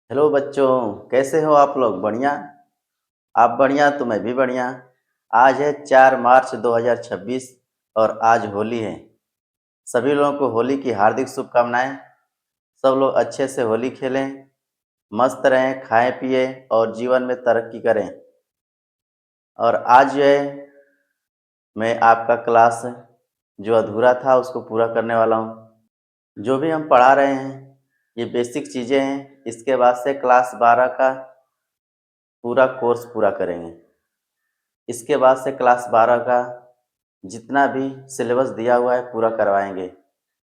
Hello बच्चों, कैसे हो आप लोग? बढ़िया। आप बढ़िया तो मैं भी बढ़िया। आज है 4 मार्च 2026 और आज होली है। सभी लोगों को होली की हार्दिक शुभकामनाएं। सब लोग अच्छे से होली खेलें, मस्त रहें, खाएं पिएं और जीवन में तरक्की करें। और आज जो है मैं आपका क्लास जो अधूरा था उसको पूरा करने वाला हूँ। जो भी हम पढ़ा रहे हैं ये बेसिक चीज़ें हैं। इसके बाद से क्लास 12 का पूरा कोर्स पूरा करेंगे। इसके बाद से क्लास 12 का जितना भी सिलेबस दिया हुआ है पूरा करवाएंगे।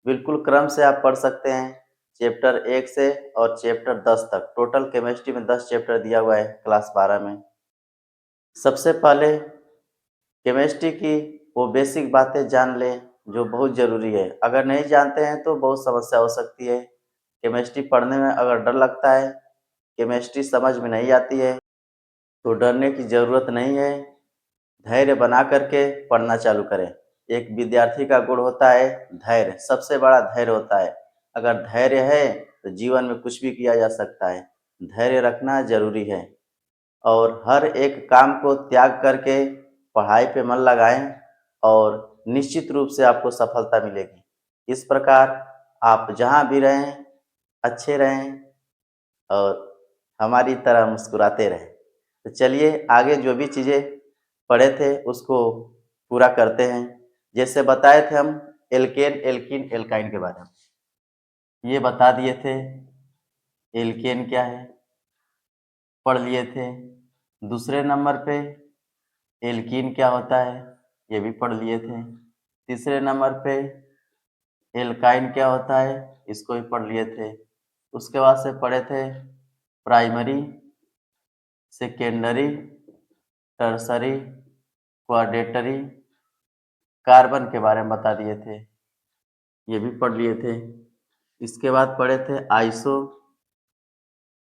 बिल्कुल क्रम से आप पढ़ सकते हैं, चैप्टर 1 से और चैप्टर 10 तक। टोटल केमिस्ट्री में 10 चैप्टर दिया हुआ है क्लास 12 में। सबसे पहले केमिस्ट्री की वो बेसिक बातें जान लें जो बहुत ज़रूरी है। अगर नहीं जानते हैं तो बहुत समस्या हो सकती है। केमिस्ट्री पढ़ने में अगर डर लगता है, केमिस्ट्री समझ में नहीं आती है, तो डरने की ज़रूरत नहीं है। धैर्य बना करके पढ़ना चालू करें। एक विद्यार्थी का गुण होता है धैर्य, सबसे बड़ा धैर्य होता है। अगर धैर्य है तो जीवन में कुछ भी किया जा सकता है। धैर्य रखना जरूरी है और हर एक काम को त्याग करके पढ़ाई पे मन लगाएं और निश्चित रूप से आपको सफलता मिलेगी। इस प्रकार आप जहाँ भी रहें अच्छे रहें और हमारी तरह मुस्कुराते रहें। तो चलिए आगे जो भी चीज़ें पढ़े थे उसको पूरा करते हैं। जैसे बताए थे हम एल्केन एल्कीन एल्काइन के बारे में, ये बता दिए थे। एल्केन क्या है पढ़ लिए थे। दूसरे नंबर पे एल्कीन क्या होता है ये भी पढ़ लिए थे। तीसरे नंबर पे एल्काइन क्या होता है इसको भी पढ़ लिए थे। उसके बाद से पढ़े थे primary, secondary, tertiary, quaternary, carbon के बारे में बता दिए थे, ये भी पढ़ लिए थे। इसके बाद पढ़े थे आइसो,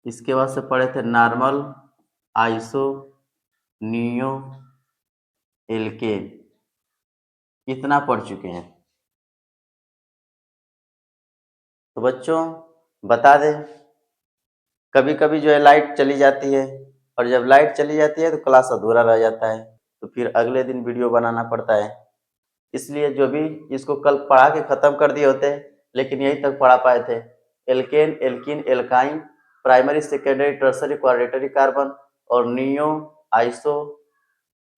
इसके बाद से पढ़े थे नॉर्मल, आइसो, नियो, एल्केन। इतना पढ़ चुके हैं। तो बच्चों बता दें, कभी कभी जो है लाइट चली जाती है और जब लाइट चली जाती है तो क्लास अधूरा रह जाता है, तो फिर अगले दिन वीडियो बनाना पड़ता है। इसलिए जो भी इसको कल पढ़ा के ख़त्म कर दिए होते लेकिन यहीं तक पढ़ा पाए थे। Alkane alkene alkyne, primary secondary tertiary quaternary carbon और neo, iso,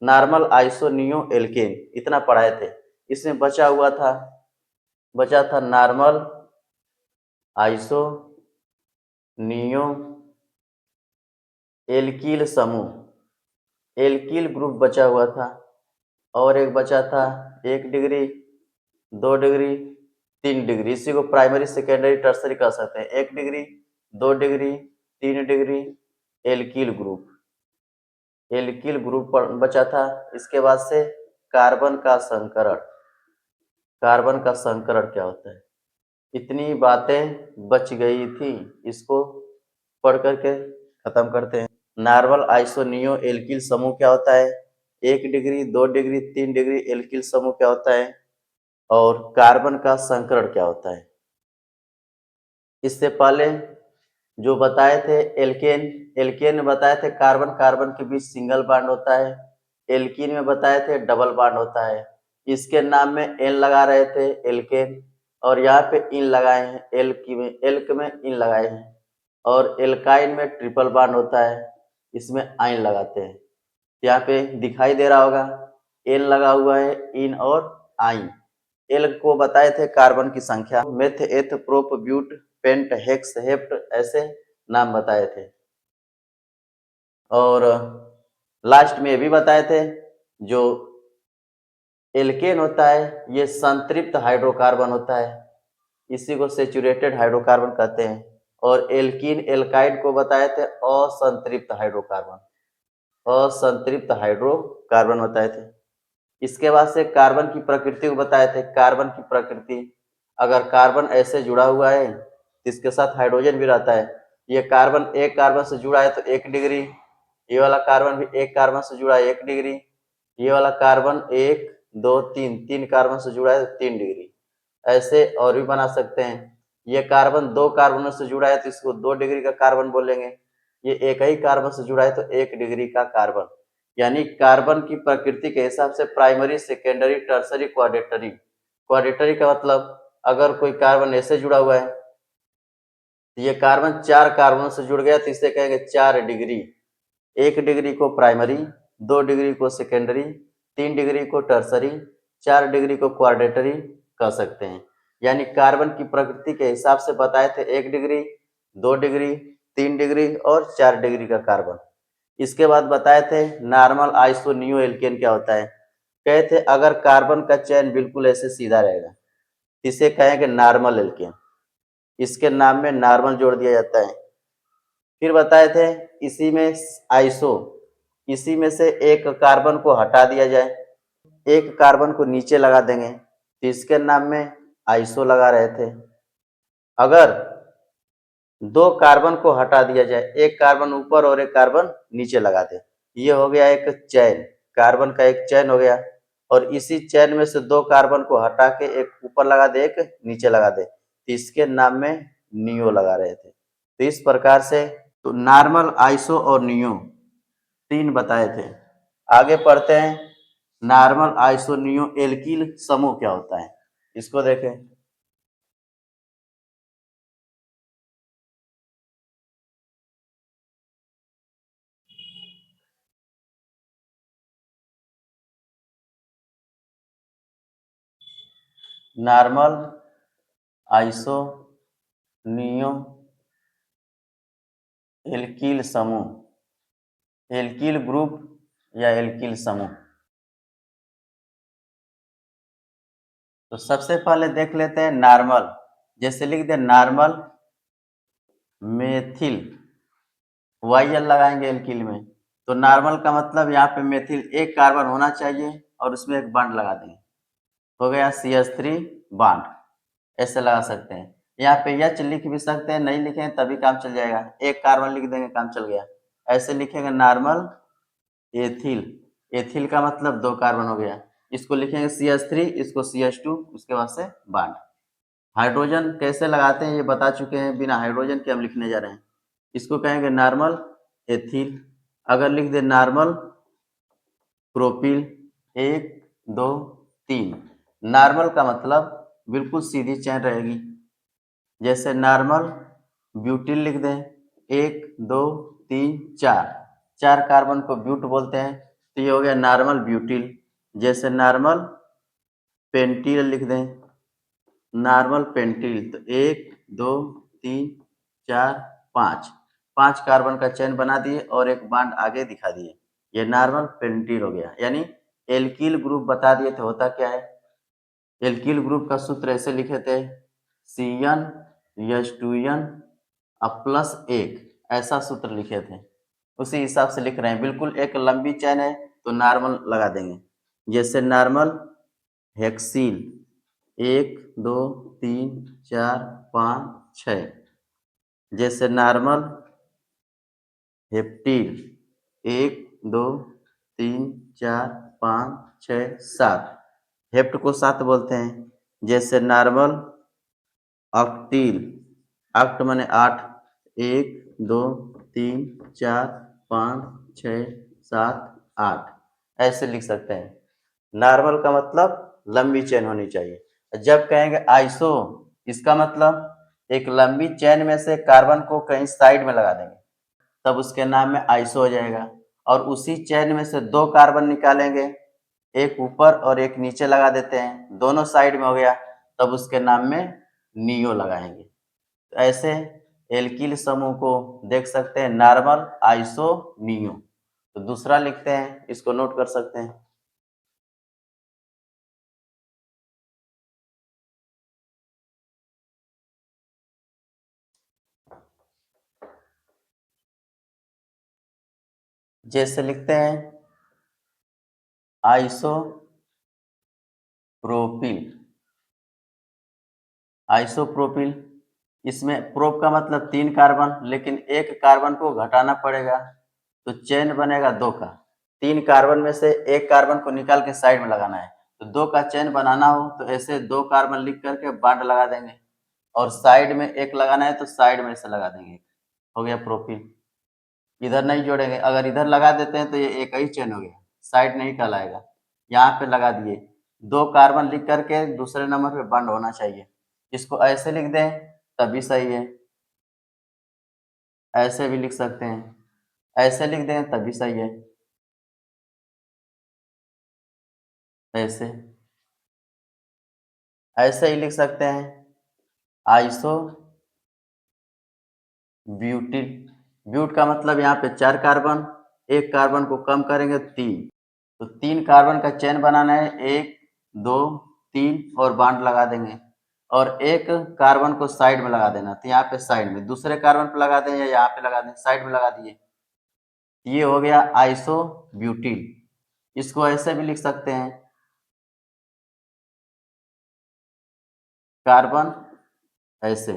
normal, iso, neo, alkane, इतना पढ़ाए थे। इसमें बचा था नॉर्मल, आइसो, नियो, एल्कील समूह, एल्कील ग्रुप बचा हुआ था। और एक बचा था 1 डिग्री, 2 डिग्री, 3 डिग्री। इसी को प्राइमरी सेकेंडरी टर्सरी कह सकते हैं। 1 degree, 2 degree, 3 degree, alkyl group, alkyl group बचा था। इसके बाद से कार्बन का संकरण, कार्बन का संकरण क्या होता है, इतनी बातें बच गई थी। इसको पढ़ करके खत्म करते हैं। नॉर्मल, आइसो, नियो, एल्किल समूह क्या होता है, 1 डिग्री, 2 डिग्री, 3 डिग्री एल्किल समूह क्या होता है और कार्बन का संकरण क्या होता है। इससे पहले जो बताए थे एल्केन, एल्केन में बताए थे कार्बन कार्बन के बीच सिंगल बॉन्ड होता है। एल्कीन में बताए थे डबल बॉन्ड होता है। इसके नाम में एन लगा रहे थे एल्केन और यहाँ पे इन लगाए हैं, एल्क में इन लगाए हैं। और एल्काइन में ट्रिपल बॉन्ड होता है, इसमें आइन लगाते हैं। यहाँ पे दिखाई दे रहा होगा एन लगा हुआ है, इन और आइन। एल को बताए थे कार्बन की संख्या, meth eth prop but pent hex hept ऐसे नाम बताए थे। और लास्ट में ये भी बताए थे जो एल्केन होता है ये संतृप्त हाइड्रोकार्बन होता है, इसी को सैचुरेटेड हाइड्रोकार्बन कहते हैं। और एल्कीन एल्काइड को बताए थे असंतृप्त हाइड्रोकार्बन, असंतृप्त हाइड्रोकार्बन बताए थे। इसके बाद से कार्बन की प्रकृति को बताए थे। कार्बन की प्रकृति, अगर कार्बन ऐसे जुड़ा हुआ है तो इसके साथ हाइड्रोजन भी रहता है। ये कार्बन एक कार्बन से जुड़ा है तो 1 डिग्री, ये वाला कार्बन भी एक कार्बन से जुड़ा है 1 डिग्री, ये वाला कार्बन 1 2 3 कार्बन से जुड़ा है तो 3 डिग्री। ऐसे और भी बना सकते हैं। ये कार्बन 2 कार्बनों से जुड़ा है तो इसको 2 डिग्री का कार्बन बोलेंगे। ये एक ही कार्बन से जुड़ा है तो 1 डिग्री का कार्बन। यानी कार्बन की प्रकृति के हिसाब से प्राइमरी, सेकेंडरी, टर्सरी, क्वाड्रेटरी। क्वाड्रेटरी का मतलब अगर कोई कार्बन ऐसे जुड़ा हुआ है तो ये कार्बन 4 कार्बनों से जुड़ गया तो इसे कहेंगे 4 डिग्री। 1 डिग्री को प्राइमरी, 2 डिग्री को सेकेंडरी, 3 डिग्री को टर्सरी, 4 डिग्री को क्वाड्रेटरी कह सकते हैं। यानी कार्बन की प्रकृति के हिसाब से बताए थे 1 डिग्री, 2 डिग्री, 3 डिग्री और 4 डिग्री का कार्बन। इसके बाद बताए थे नॉर्मल आइसो नियो एल्केन क्या होता है। कहे थे अगर कार्बन का चयन बिल्कुल ऐसे सीधा रहेगा इसे कहेंगे नॉर्मल एल्केन। इसके नाम में नॉर्मल जोड़ दिया जाता है। फिर बताए थे इसी में आइसो, इसी में से एक कार्बन को हटा दिया जाए, एक कार्बन को नीचे लगा देंगे तो इसके नाम में आइसो लगा रहे थे। अगर 2 कार्बन को हटा दिया जाए, एक कार्बन ऊपर और एक कार्बन नीचे लगा दे, ये हो गया एक चैन, कार्बन का एक चैन हो गया। और इसी चैन में से 2 कार्बन को हटा के एक ऊपर लगा दे, एक नीचे लगा दे तो इसके नाम में नियो लगा रहे थे। तो इस प्रकार से तो नॉर्मल, आइसो और नियो 3 बताए थे। आगे पढ़ते हैं नॉर्मल, आइसो, नियो एल्किल समूह क्या होता है, इसको देखें। नॉर्मल, आइसो, नियो एल्किल समूह, एल्किल ग्रुप या एल्किल समूह। तो सबसे पहले देख लेते हैं नॉर्मल। जैसे लिख दे नॉर्मल मेथिल, वाई लगाएंगे एल्किल में तो नॉर्मल का मतलब यहाँ पे मेथिल एक कार्बन होना चाहिए और उसमें एक बॉन्ड लगा देंगे, हो गया CH3 बॉन्ड। ऐसे लगा सकते हैं। यहाँ पे एच लिख भी सकते हैं, नहीं लिखेंगे तभी काम चल जाएगा, एक कार्बन लिख देंगे काम चल गया। ऐसे लिखेंगे नॉर्मल एथिल, एथिल का मतलब 2 कार्बन हो गया, इसको लिखेंगे CH3, इसको CH2, उसके बाद से बॉन्ड। हाइड्रोजन कैसे लगाते हैं ये बता चुके हैं, बिना हाइड्रोजन के हम लिखने जा रहे हैं। इसको कहेंगे नॉर्मल एथिल। अगर लिख दे नॉर्मल प्रोपिल, 1 2 3, नॉर्मल का मतलब बिल्कुल सीधी चेन रहेगी। जैसे नॉर्मल ब्यूटिल लिख दें, 1 2 3 4, 4 कार्बन को ब्यूट बोलते हैं तो ये हो गया नॉर्मल ब्यूटिल। जैसे नॉर्मल पेंटिल लिख दें, नॉर्मल पेंटिल तो 1 2 3 4 5, 5 कार्बन का चेन बना दिए और एक बॉन्ड आगे दिखा दिए, ये नॉर्मल पेंटिल हो गया। यानी एल्किल ग्रुप बता दिए थे होता क्या है। एल्किल ग्रुप का सूत्र ऐसे लिखे थे CN प्लस 1, ऐसा सूत्र लिखे थे, उसी हिसाब से लिख रहे हैं। बिल्कुल एक लंबी चेन है तो नॉर्मल लगा देंगे। जैसे नॉर्मल हेक्सिल, 1 2 3 4 5 6। जैसे नॉर्मल हेप्टिल, 1 2 3 4 5 6 7, हेप्ट को 7 बोलते हैं। जैसे नॉर्मल ऑक्टिल, ऑक्ट माने 8, 1 2 3 4 5 6 7 8, ऐसे लिख सकते हैं। नॉर्मल का मतलब लंबी चेन होनी चाहिए। जब कहेंगे आइसो, इसका मतलब एक लंबी चेन में से कार्बन को कहीं साइड में लगा देंगे तब उसके नाम में आइसो हो जाएगा। और उसी चेन में से 2 कार्बन निकालेंगे, एक ऊपर और एक नीचे लगा देते हैं, दोनों साइड में हो गया, तब उसके नाम में नियो लगाएंगे। तो ऐसे एल्किल समूह को देख सकते हैं नॉर्मल, आइसो, नियो। तो दूसरा लिखते हैं, इसको नोट कर सकते हैं। जैसे लिखते हैं आइसोप्रोपिल, आइसोप्रोपिल, इसमें प्रोप का मतलब 3 कार्बन, लेकिन एक कार्बन को घटाना पड़ेगा तो चेन बनेगा 2 का। 3 कार्बन में से एक कार्बन को निकाल के साइड में लगाना है तो 2 का चेन बनाना हो तो ऐसे 2 कार्बन लिख करके बॉन्ड लगा देंगे और साइड में एक लगाना है तो साइड में से लगा देंगे, हो गया प्रोपिल। इधर नहीं जोड़ेंगे, अगर इधर लगा देते हैं तो ये एक ही चेन हो गया, साइड नहीं कहलाएगा। यहाँ पे लगा दिए, 2 कार्बन लिख करके दूसरे नंबर पे बंद होना चाहिए। इसको ऐसे लिख दें तभी सही है, ऐसे भी लिख सकते हैं, ऐसे लिख दें तभी सही है, ऐसे ऐसे ही लिख सकते हैं। आइसो ब्यूटिल, ब्यूट का मतलब यहाँ पे 4 कार्बन, एक कार्बन को कम करेंगे 3, तो 3 कार्बन का चेन बनाना है, 1 2 3 और बांड लगा देंगे, और एक कार्बन को साइड में लगा देना, तो यहाँ पे साइड में दूसरे कार्बन पे लगा दें या यहाँ पे लगा दें, साइड में लगा दिए। ये हो गया आइसो ब्यूटिल। इसको ऐसे भी लिख सकते हैं, कार्बन ऐसे।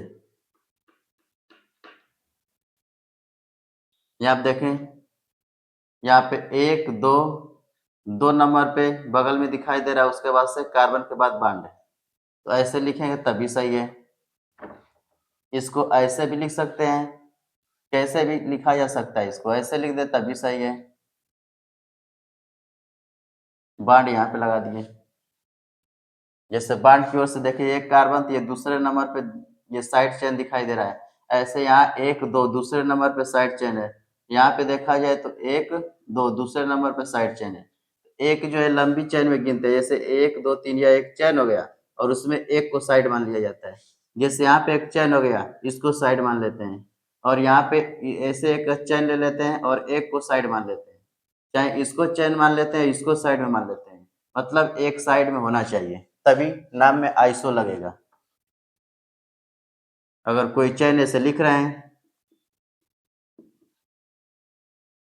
यहाँ आप देखें, यहाँ पे 1 2 2 नंबर पे बगल में दिखाई दे रहा है, उसके बाद से कार्बन के बाद बॉन्ड है, तो ऐसे लिखेंगे तभी सही है। इसको ऐसे भी लिख सकते हैं, कैसे भी लिखा जा सकता है, इसको ऐसे लिख दे तभी सही है। बॉन्ड यहाँ पे लगा दिए, जैसे बॉन्ड की ओर से देखिए एक कार्बन, तो ये दूसरे नंबर पे ये साइड चेन दिखाई दे रहा है, ऐसे यहाँ 1 2 दूसरे नंबर पे साइड चेन है, यहाँ पे देखा जाए तो 1 2 दूसरे नंबर पे साइड चेन है। एक जो है लंबी चेन में गिनते हैं, जैसे 1 2 3 या एक चेन हो गया और उसमें एक को साइड मान लिया जाता है। जैसे यहाँ पे एक चेन हो गया, इसको साइड मान लेते हैं, और यहाँ पे ऐसे एक चेन ले लेते हैं और एक को साइड मान लेते हैं, चाहे इसको चेन मान लेते हैं, इसको साइड में मान लेते हैं, मतलब एक साइड में होना चाहिए, तभी नाम में आइसो लगेगा। अगर कोई चेन ऐसे लिख रहे हैं,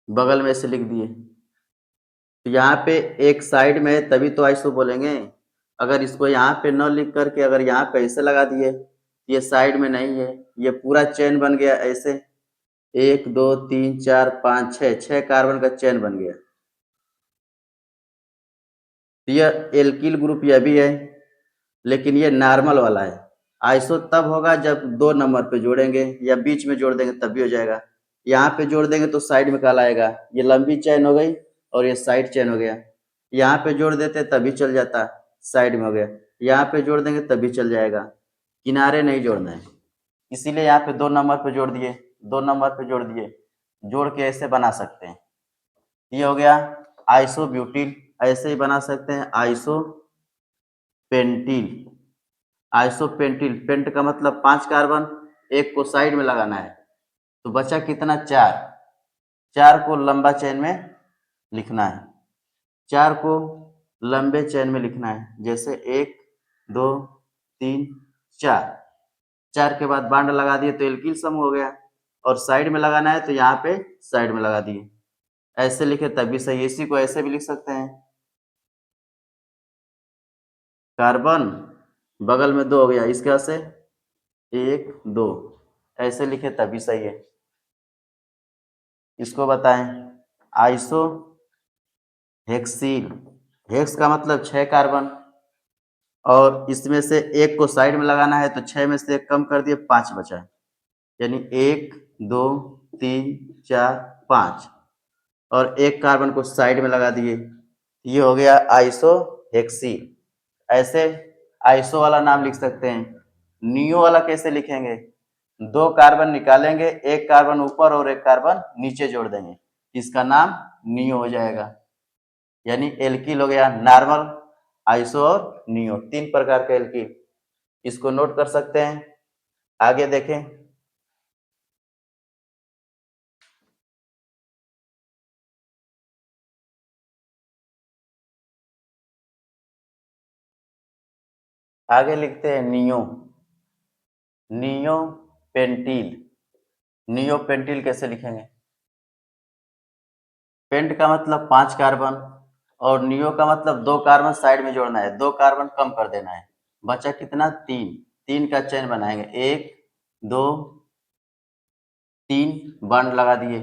बगल में ऐसे लिख दिए, तो यहाँ पे एक साइड में है तभी तो आइसो बोलेंगे। अगर इसको यहाँ पे न लिख करके अगर यहाँ पे ऐसे लगा दिए, ये साइड में नहीं है, ये पूरा चेन बन गया ऐसे, 1 2 3 4 5 6 कार्बन का चेन बन गया। तो यह एल्किल ग्रुप यह भी है, लेकिन ये नॉर्मल वाला है। आइसो तब होगा जब 2 नंबर पे जोड़ेंगे या बीच में जोड़ देंगे तभी हो जाएगा। यहाँ पे जोड़ देंगे तो साइड में कहलाएगा, ये लंबी चेन हो गई और ये साइड चेन हो गया। यहाँ पे जोड़ देते तभी चल जाता, साइड में हो गया, यहाँ पे जोड़ देंगे तभी चल जाएगा, किनारे नहीं जोड़ना है, इसीलिए यहाँ पे 2 नंबर पे जोड़ दिए, 2 नंबर पे जोड़ दिए, जोड़ के ऐसे बना सकते हैं। ये हो गया आइसो ब्यूटिल, ऐसे ही बना सकते हैं आइसो पेंटिल। आइसोपेंटिल, पेंट का मतलब 5 कार्बन, एक को साइड में लगाना है, तो बचा कितना 4, 4 को लंबा चेन में लिखना है, 4 को लंबे चेन में लिखना है, जैसे 1 2 3 4, 4 के बाद बांड लगा दिए तो एल्किल समूह हो गया, और साइड में लगाना है तो यहाँ पे साइड में लगा दिए, ऐसे लिखे तभी सही। इसी को ऐसे भी लिख सकते हैं, कार्बन बगल में 2 हो गया, इसका से 1 2, ऐसे लिखे तभी सही है। इसको बताएं, आइसो हेक्सीन, हेक्स का मतलब 6 कार्बन, और इसमें से एक को साइड में लगाना है तो 6 में से एक कम कर दिए, 5 बचा, यानी 1 2 3 4 5, और एक कार्बन को साइड में लगा दिए, ये हो गया आइसो हेक्सीन। ऐसे आइसो वाला नाम लिख सकते हैं। नियो वाला कैसे लिखेंगे, 2 कार्बन निकालेंगे, एक कार्बन ऊपर और एक कार्बन नीचे जोड़ देंगे, इसका नाम नियो हो जाएगा, यानी एल्किल हो गया, नॉर्मल, आइसो और नियो, 3 प्रकार के एल्किल। इसको नोट कर सकते हैं। आगे देखें, आगे लिखते हैं neo, neo pentyl. Neo pentyl कैसे लिखेंगे, पेंट का मतलब 5 कार्बन और नियो का मतलब 2 कार्बन साइड में जोड़ना है, 2 कार्बन कम कर देना है, बचा कितना 3, 3 का चेन बनाएंगे, 1 2 3 बॉन्ड लगा दिए,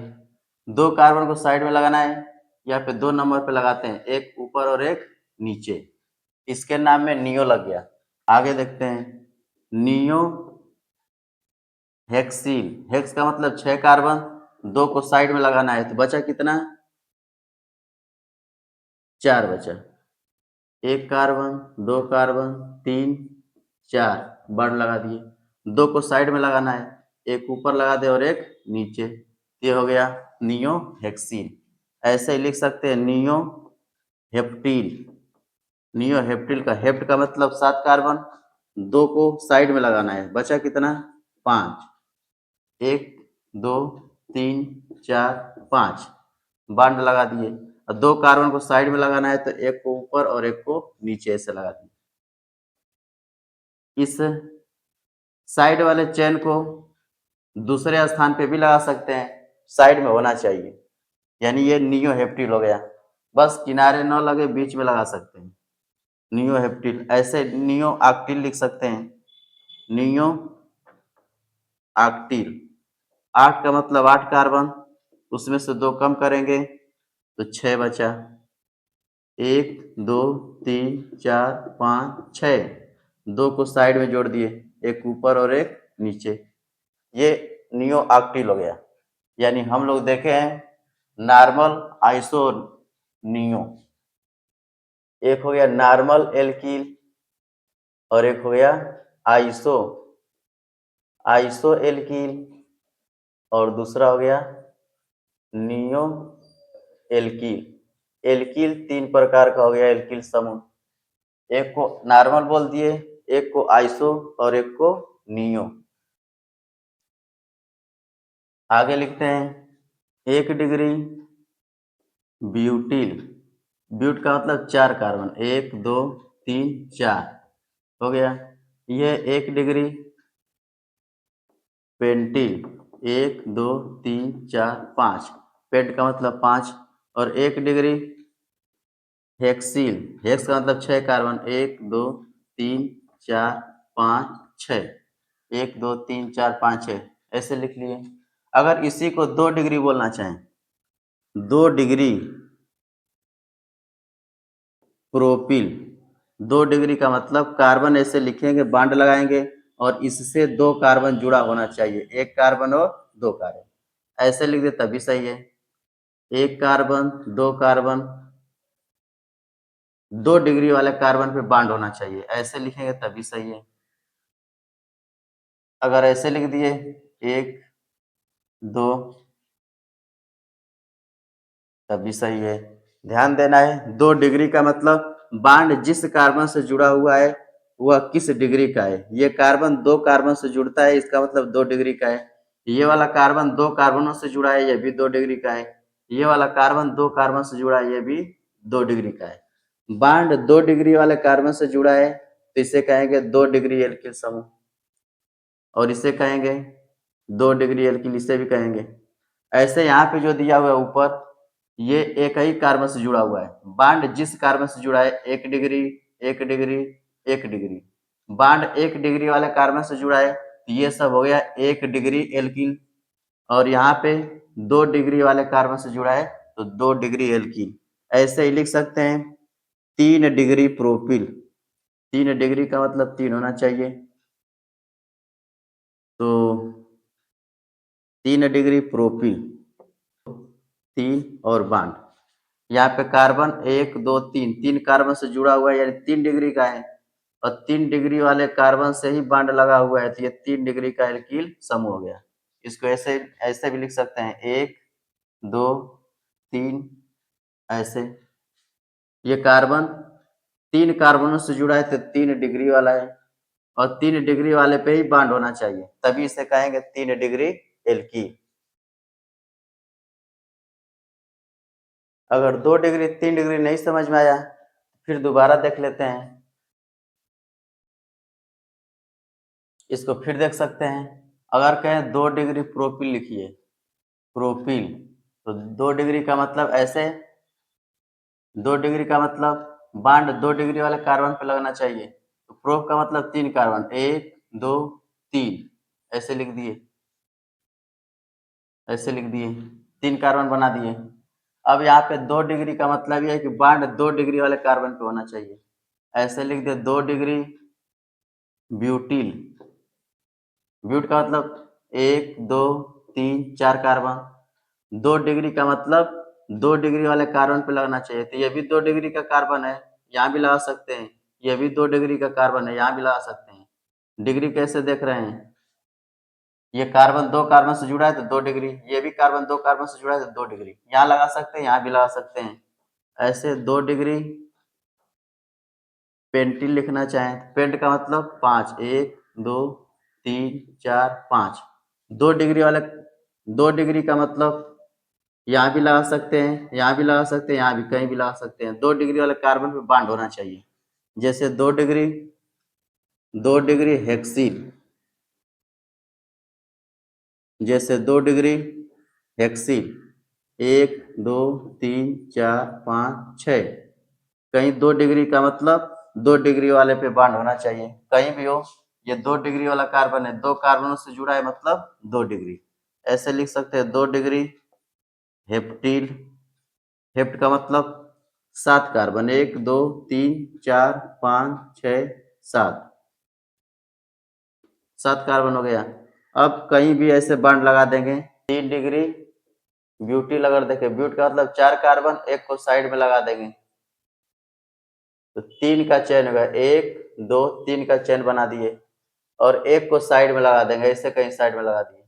2 कार्बन को साइड में लगाना है, यहाँ पे 2 नंबर पे लगाते हैं, एक ऊपर और एक नीचे, इसके नाम में नियो लग गया। आगे देखते हैं, नियो हेक्सील, हेक्स का मतलब 6 कार्बन, 2 को साइड में लगाना है तो बचा कितना? 4 बचा। 1 कार्बन, 2 कार्बन, 3, 4 बॉन्ड लगा दिए। 2 को साइड में लगाना है, एक ऊपर लगा दे और एक नीचे। ये हो गया नियो हेक्सीन। ऐसे ही लिख सकते हैं नियो हेप्टील। नियो हेप्टील का हेप्ट का मतलब 7 कार्बन, 2 को साइड में लगाना है, बचा कितना? 5। 1, 2, 3, 4, 5 बॉन्ड लगा दिए। और 2 कार्बन को साइड में लगाना है तो एक को ऊपर और एक को नीचे ऐसे लगा दिए। इस साइड वाले चेन को दूसरे स्थान पे भी लगा सकते हैं, साइड में होना चाहिए, यानी ये नियो हेप्टिल हो गया। बस किनारे न लगे, बीच में लगा सकते हैं नियो हेप्टिल। ऐसे नियो आक्टिल लिख सकते हैं, नियो आक्टिल। 8 का मतलब 8 कार्बन, उसमें से 2 कम करेंगे तो 6 बचा। 1, 2, 3, 4, 5, 6, 2 को साइड में जोड़ दिए, एक ऊपर और एक नीचे। ये नियो आक्टिल हो गया। यानी हम लोग देखे हैं नॉर्मल, आइसो, नियो। एक हो गया नॉर्मल एल्किल और एक हो गया आइसो, आइसो एल्किल, और दूसरा हो गया नियो एल्किल। एल्किल 3 प्रकार का हो गया एल्किल समूह। एक को नॉर्मल बोल दिए, एक को आइसो और एक को नियो। आगे लिखते हैं 1 डिग्री ब्यूटिल। ब्यूट का मतलब 4 कार्बन, 1, 2, 3, 4 हो गया। यह 1 डिग्री पेंटिल, 1, 2, 3, 4, 5, पेंट का मतलब 5। और 1 डिग्री हेक्सील, हेक्स का मतलब 6 कार्बन, 1, 2, 3, 4, 5, 6, 1, 2, 3, 4, 5, 6 ऐसे लिख लिए। अगर इसी को 2 डिग्री बोलना चाहें, 2 डिग्री प्रोपिल। 2 डिग्री का मतलब कार्बन ऐसे लिखेंगे, बॉन्ड लगाएंगे और इससे 2 कार्बन जुड़ा होना चाहिए, 1 कार्बन और 2 कार्बन ऐसे लिख दे तभी सही है। 1 कार्बन, 2 कार्बन, 2 डिग्री वाले कार्बन पे बॉन्ड होना चाहिए, ऐसे लिखेंगे तभी सही है। अगर ऐसे लिख दिए 1, 2 तभी सही है। ध्यान देना है, 2 डिग्री का मतलब बॉन्ड जिस कार्बन से जुड़ा हुआ है वह किस डिग्री का है। ये कार्बन 2 कार्बन से जुड़ता है, इसका मतलब 2 डिग्री का है। ये वाला कार्बन 2 कार्बनों से जुड़ा है, ये भी 2 डिग्री का है। ये वाला कार्बन 2 कार्बन से जुड़ा है, ये भी 2 डिग्री का है। बॉन्ड 2 डिग्री वाले कार्बन से जुड़ा है तो इसे कहेंगे 2 डिग्री एल्किल समूह, और इसे कहेंगे 2 डिग्री एल्किल, इसे भी कहेंगे। ऐसे यहाँ पे जो दिया हुआ है ऊपर, ये एक ही कार्बन से जुड़ा हुआ है। बॉन्ड जिस कार्बन से जुड़ा है 1 degree, 1 degree, 1 degree, bond 1 degree वाले कार्बन से जुड़ा है तो ये सब हो गया 1 डिग्री एल्किल। और यहाँ पे 2 डिग्री वाले कार्बन से जुड़ा है तो 2 डिग्री एल्किल। ऐसे ही लिख सकते हैं 3 डिग्री प्रोपिल। 3 डिग्री का मतलब 3 होना चाहिए, तो 3 डिग्री प्रोपिल, 3 और बॉन्ड। यहाँ पे कार्बन 1, 2, 3, 3 कार्बन से जुड़ा हुआ है यानी 3 डिग्री का है, और 3 डिग्री वाले कार्बन से ही बॉन्ड लगा हुआ है तो ये 3 डिग्री का एल्किल समूह हो गया। इसको ऐसे ऐसे भी लिख सकते हैं 1, 2, 3 ऐसे। ये कार्बन 3 कार्बनों से जुड़ा है तो 3 डिग्री वाला है, और 3 डिग्री वाले पे ही बॉन्ड होना चाहिए, तभी इसे कहेंगे 3 डिग्री एल्कीन। अगर 2 डिग्री 3 डिग्री नहीं समझ में आया फिर दोबारा देख लेते हैं। इसको फिर देख सकते हैं। अगर कहें 2 डिग्री प्रोपिल लिखिए, प्रोपिल, तो 2 डिग्री का मतलब ऐसे, 2 डिग्री का मतलब बॉन्ड 2 डिग्री वाले कार्बन पे लगना चाहिए, तो प्रोप का मतलब 3 कार्बन, 1, 2, 3 ऐसे लिख दिए, ऐसे लिख दिए, 3 कार्बन बना दिए। अब यहाँ पे 2 डिग्री का मतलब ये है कि बॉन्ड 2 डिग्री वाले कार्बन पे होना चाहिए, ऐसे लिख दे 2 डिग्री ब्यूटिल। ब्यूट का मतलब 1 2 3 4 कार्बन। 2 डिग्री का मतलब 2 डिग्री वाले कार्बन पे लगना चाहिए, तो ये भी 2 डिग्री का कार्बन है, यहाँ भी लगा सकते हैं। ये भी 2 डिग्री का कार्बन है, यहाँ भी लगा सकते हैं। डिग्री कैसे देख रहे हैं, ये कार्बन 2 कार्बन से जुड़ा है तो 2 डिग्री, ये भी कार्बन 2 कार्बन से जुड़ा है तो 2 डिग्री, यहाँ लगा सकते हैं, यहाँ भी लगा सकते हैं। ऐसे 2 डिग्री पेंटिल लिखना चाहें, पेंट का मतलब 5, 1 2 3 4 5। 2 डिग्री वाले 2 डिग्री का मतलब यहाँ भी लगा सकते हैं, यहाँ भी लगा सकते हैं, यहाँ भी कहीं भी लगा सकते हैं। 2 डिग्री वाले कार्बन पे बॉन्ड होना चाहिए। जैसे 2 डिग्री हेक्सीन, जैसे 2 डिग्री हेक्सीन, 1 2 3 4 5 6। कहीं 2 डिग्री का मतलब 2 डिग्री वाले पे बॉन्ड होना चाहिए, कहीं भी हो। ये 2 डिग्री वाला कार्बन है, 2 कार्बनों से जुड़ा है मतलब 2 डिग्री। ऐसे लिख सकते हैं 2 डिग्री हेप्टील। हेप्ट का मतलब 7 कार्बन, 1 2 3 4 5 6 7, 7 कार्बन हो गया। अब कहीं भी ऐसे बॉन्ड लगा देंगे। 3 डिग्री ब्यूटील, अगर देखें ब्यूट का मतलब 4 कार्बन, एक को साइड में लगा देंगे तो 3 का चेन होगा, 1 2 3 का चेन बना दिए और एक को साइड में लगा देंगे, ऐसे कहीं साइड में लगा दिए।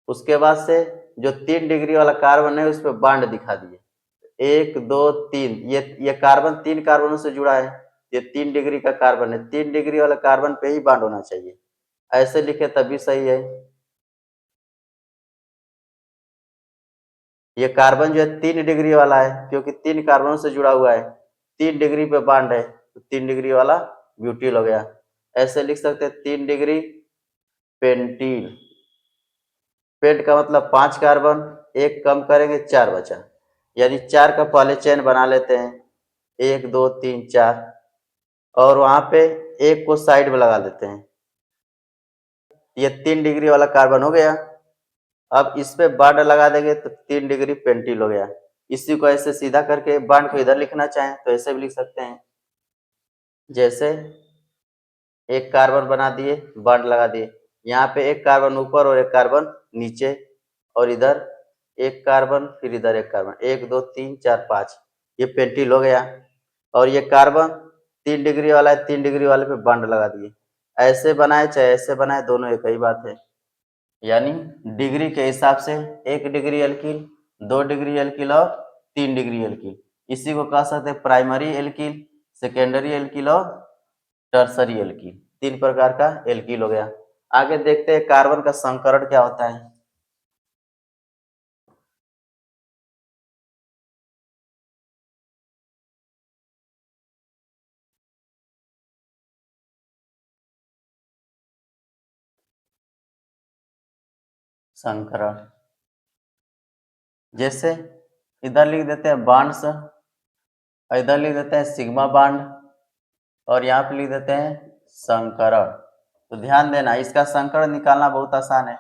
उसके बाद से जो 3 डिग्री वाला कार्बन है उस पर बॉन्ड दिखा दिए, 1 2 3। ये कार्बन 3 कार्बनों से जुड़ा है, ये 3 डिग्री का कार्बन है, 3 डिग्री वाला कार्बन पे ही बॉन्ड होना चाहिए। ऐसे लिखे तभी सही है। ये कार्बन जो है 3 डिग्री वाला है क्योंकि 3 कार्बनों से जुड़ा हुआ है, 3 डिग्री पे बॉन्ड है तो 3 डिग्री वाला ब्यूटील हो गया। ऐसे लिख सकते हैं 3 डिग्री पेंटील। पेंट का मतलब 5 कार्बन, एक कम करेंगे 4 बचा, यानी 4 का पहले चेन बना लेते हैं, 1 2 3 4, और वहां पे एक को साइड में लगा देते हैं। ये 3 डिग्री वाला कार्बन हो गया। अब इस पे बॉन्ड लगा देंगे तो 3 डिग्री पेंटिल हो गया। इसी को ऐसे सीधा करके बॉन्ड को इधर लिखना चाहें तो ऐसे भी लिख सकते हैं। जैसे एक कार्बन बना दिए, बॉन्ड लगा दिए, यहाँ पे एक कार्बन ऊपर और एक कार्बन नीचे, और इधर एक कार्बन, फिर इधर एक कार्बन, 1 2 3 4 5, ये पेंटिल हो गया। और ये कार्बन 3 डिग्री वाला है, 3 डिग्री वाले पे बॉन्ड लगा दिए। ऐसे बनाए चाहे ऐसे बनाए, दोनों एक ही बात है। यानी डिग्री के हिसाब से 1 डिग्री एल्किल, 2 डिग्री एल्किल और 3 डिग्री एल्किल, इसी को कह सकते हैं प्राइमरी एल्किल, सेकेंडरी एल्किल और टर्सरी एल्किल। 3 प्रकार का एल्किल हो गया। आगे देखते हैं कार्बन का संकरण क्या होता है। संकरण जैसे इधर लिख देते हैं बॉन्ड्स, इधर लिख देते हैं सिग्मा बॉन्ड, और यहाँ पे लिख देते हैं संकरण। तो ध्यान देना, इसका संकरण निकालना बहुत आसान है।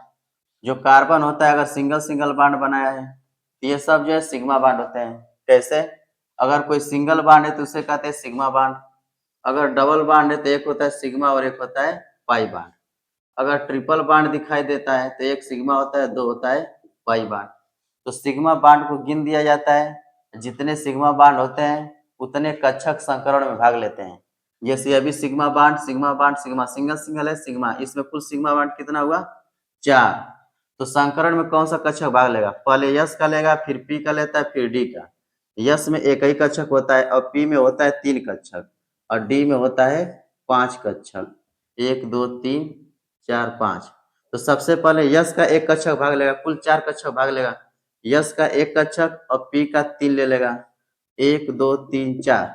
जो कार्बन होता है अगर सिंगल सिंगल बॉन्ड बनाया है तो ये सब जो है सिग्मा बॉन्ड होते हैं। कैसे? अगर कोई सिंगल बॉन्ड है तो उसे कहते हैं सिग्मा बॉन्ड, अगर डबल बॉन्ड है तो एक होता है सिग्मा और एक होता है पाई बॉन्ड। अगर ट्रिपल बॉन्ड दिखाई देता है तो एक सिग्मा होता है, दो होता है पाई बॉन्ड। तो सिग्मा बॉन्ड को गिन दिया जाता है, जितने सिग्मा बॉन्ड होते हैं उतने कक्षक संकरण में भाग लेते हैं। जैसे अभी sigma bond sigma bond sigma, single single है सिग्मा, इसमें कुल सिग्मा बॉन्ड कितना हुआ? 4। तो संकरण में कौन सा कक्षक भाग लेगा? पहले यस का लेगा, फिर पी का लेता है, फिर डी का। यस में एक ही कक्षक होता है और पी में होता है 3 कक्षक और डी में होता है 5 कक्षक, 1 2 3 4 5। तो सबसे पहले यस का एक कक्षक भाग लेगा, कुल 4 कक्षक भाग लेगा। यस का एक कक्षक और पी का 3 ले लेगा, 1 2 3 4।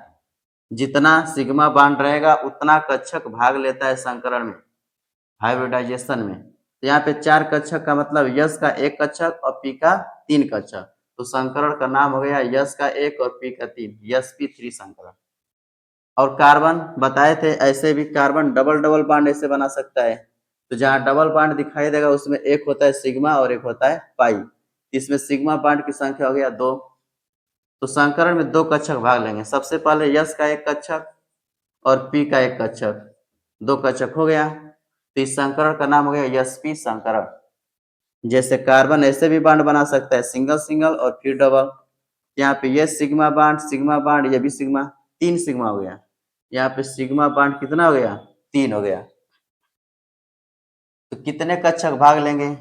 जितना सिग्मा बॉन्ड रहेगा उतना कक्षक भाग लेता है संकरण में, हाइब्रिडाइजेशन में। तो यहाँ पे 4 कक्षक का मतलब यस का एक कक्षक और पी का 3 कक्षक, तो संकरण का नाम हो गया यस का 1 और पी का 3, sp3 संकरण। और कार्बन बताए थे ऐसे भी कार्बन डबल डबल बॉन्ड ऐसे बना सकता है। तो जहाँ डबल बॉन्ड दिखाई देगा उसमें एक होता है सिग्मा और एक होता है पाई, इसमें सिग्मा बॉन्ड की संख्या हो गया 2। तो संकरण में 2 कक्षक भाग लेंगे, सबसे पहले यस का एक कक्षक और पी का एक कक्षक, 2 कक्षक हो गया। तो इस संकरण का नाम हो गया sp संकरण। जैसे कार्बन ऐसे भी बॉन्ड बना सकता है, सिंगल सिंगल और फिर डबल। यहाँ पे ये सिग्मा बॉन्ड, ये भी सिग्मा, 3 सिग्मा हो गया। यहाँ पे सिग्मा बॉन्ड कितना हो गया, 3 हो गया। तो कितने कक्षक भाग लेंगे,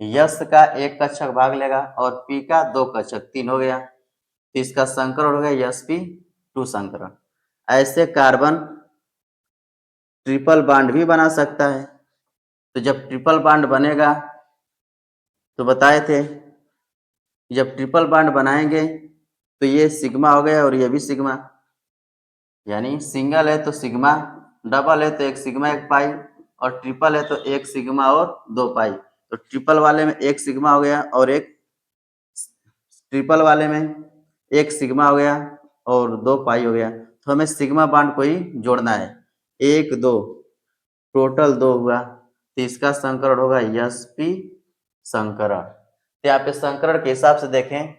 यस का 1 कक्षक भाग लेगा और पी का 2 कक्षक, 3 हो गया। तो इसका संकरण हो गया sp2 संकरण। ऐसे कार्बन ट्रिपल बॉन्ड भी बना सकता है। तो जब ट्रिपल बॉन्ड बनेगा तो बताए थे, जब ट्रिपल बॉन्ड बनाएंगे तो ये सिग्मा हो गया और ये भी सिग्मा, यानी सिंगल है तो सिग्मा, डबल है तो 1 सिग्मा 1 पाई, और ट्रिपल है तो 1 सिग्मा और 2 पाई। तो ट्रिपल वाले में 1 सिग्मा हो गया और एक ट्रिपल वाले में 1 सिग्मा हो गया और 2 पाई हो गया। तो हमें सिग्मा बॉन्ड को ही जोड़ना है, 1 2, टोटल 2 हुआ। तो इसका संकरण होगा sp संकरण। तो यहाँ पे संकरण के हिसाब से देखें,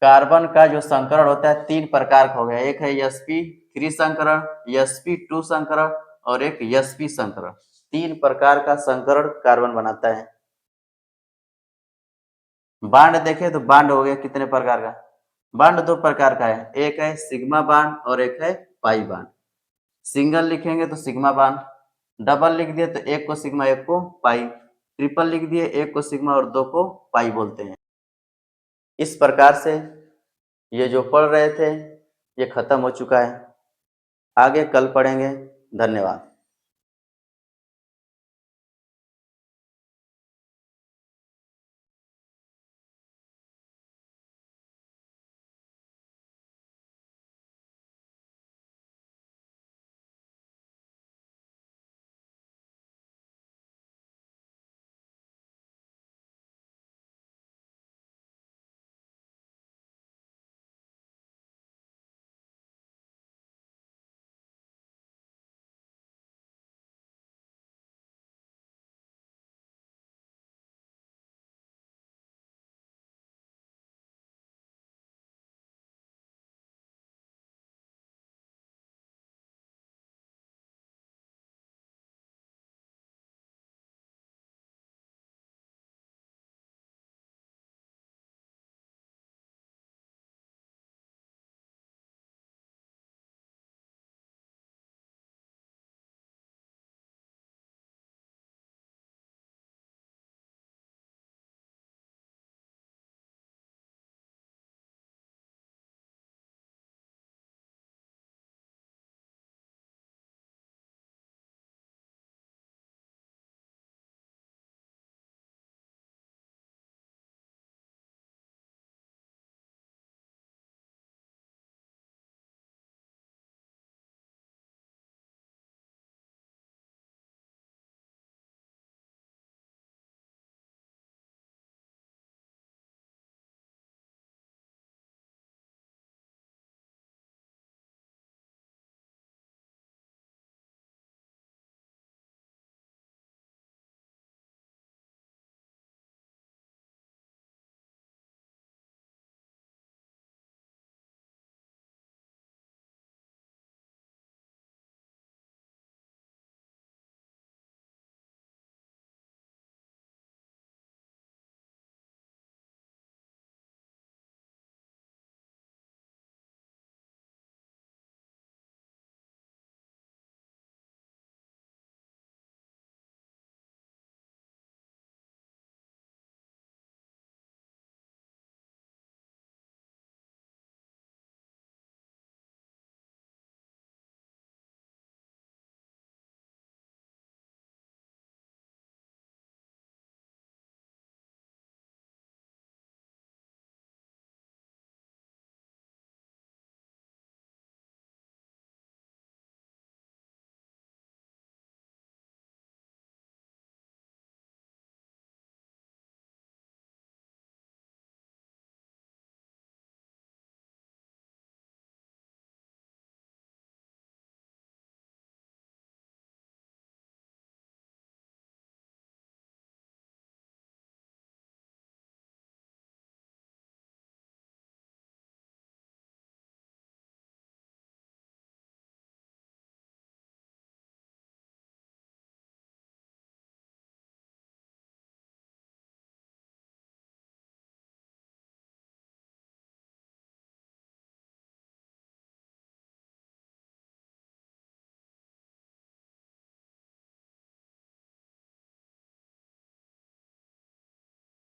कार्बन का जो संकरण होता है 3 प्रकार का हो गया, एक है sp3 संकरण, sp2 संकरण और एक sp संकरण। 3 प्रकार का संकरण कार्बन बनाता है। बॉन्ड देखें तो बॉन्ड हो गया कितने प्रकार का, बॉन्ड 2 प्रकार का है, एक है सिग्मा बॉन्ड और एक है पाई बॉन्ड। सिंगल लिखेंगे तो सिग्मा बॉन्ड, डबल लिख दिए तो 1 को सिग्मा 1 को पाई, ट्रिपल लिख दिए 1 को सिग्मा और 2 को पाई बोलते हैं। इस प्रकार से ये जो पढ़ रहे थे ये खत्म हो चुका है, आगे कल पढ़ेंगे। धन्यवाद।